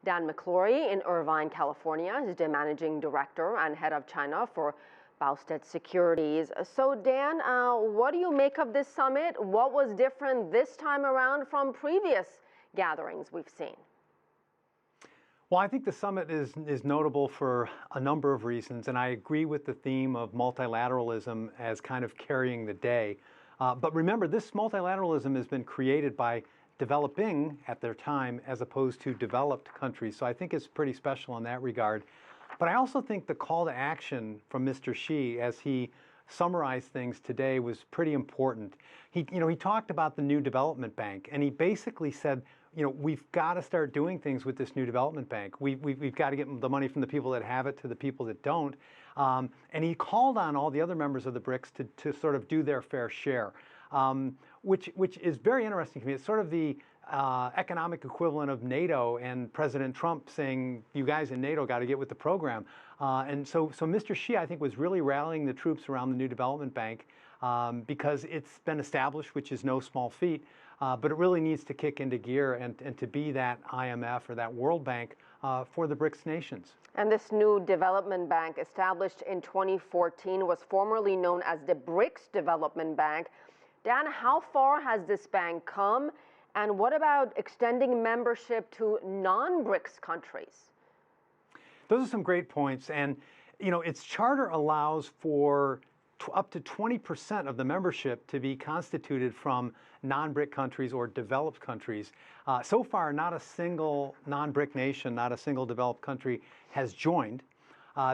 Dan McClory in Irvine, California. He's the managing director and head of China for Boustead Securities. So Dan, what do you make of this summit? What was different this time around from previous gatherings we've seen? Well, I think the summit is notable for a number of reasons, and I agree with the theme of multilateralism as kind of carrying the day. But remember, this multilateralism has been created by developing at their time as opposed to developed countries. So I think it's pretty special in that regard. But I also think the call to action from Mr. Xi as he summarized things today was pretty important. He talked about the new development bank, and he basically said, we've got to start doing things with this new development bank. We've got to get the money from the people that have it to the people that don't. And he called on all the other members of the BRICS to sort of do their fair share, which is very interesting to me. It's sort of the economic equivalent of NATO and President Trump saying, you guys in NATO got to get with the program. And so Mr. Xi, I think, was really rallying the troops around the new development bank because it's been established, which is no small feat. But it really needs to kick into gear and to be that IMF or that World Bank for the BRICS nations. And this new development bank, established in 2014, was formerly known as the BRICS Development Bank. Dan, how far has this bank come? And what about extending membership to non-BRICS countries? Those are some great points. And, its charter allows for up to 20% of the membership to be constituted from non-BRIC countries or developed countries. So far, not a single non-BRIC nation, not a single developed country has joined.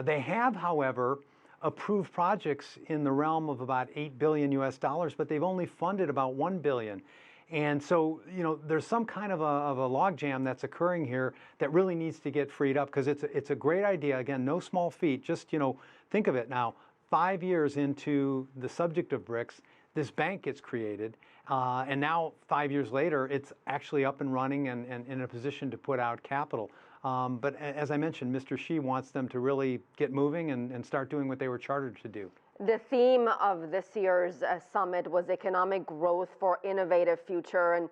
They have, however, approved projects in the realm of about $8 billion US, but they've only funded about $1 billion. And so, there's some kind of a logjam that's occurring here that really needs to get freed up, because it's a great idea. Again, no small feat. Just, think of it now. 5 years into the subject of BRICS, this bank gets created, and now 5 years later, it's actually up and running and in a position to put out capital. But as I mentioned, Mr. Xi wants them to really get moving and start doing what they were chartered to do. The theme of this year's summit was economic growth for innovative future. And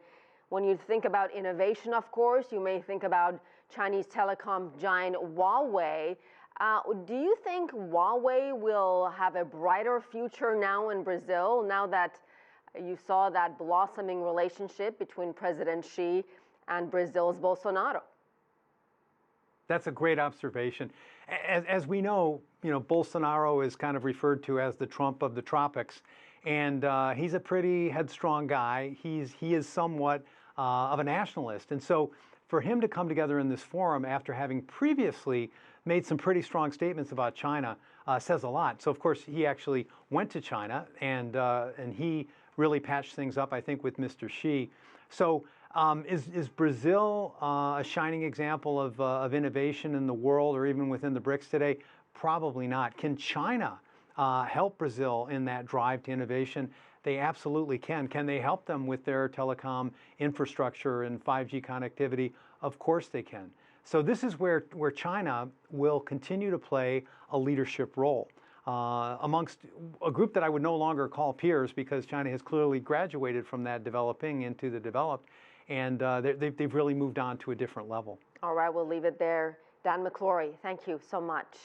when you think about innovation, of course, you may think about Chinese telecom giant Huawei. Do you think Huawei will have a brighter future now in Brazil, now that you saw that blossoming relationship between President Xi and Brazil's Bolsonaro? That's a great observation. As we know, Bolsonaro is kind of referred to as the Trump of the tropics, and he's a pretty headstrong guy. He is somewhat of a nationalist, and so for him to come together in this forum after having previously made some pretty strong statements about China says a lot. So of course he actually went to China and he really patched things up, I think, with Mr. Xi. So is Brazil a shining example of innovation in the world or even within the BRICS today? Probably not. Can China help Brazil in that drive to innovation? They absolutely can. Can they help them with their telecom infrastructure and 5G connectivity? Of course they can. So this is where China will continue to play a leadership role amongst a group that I would no longer call peers, because China has clearly graduated from that developing into the developed, and they've really moved on to a different level. All right, we'll leave it there. Dan McClory, thank you so much.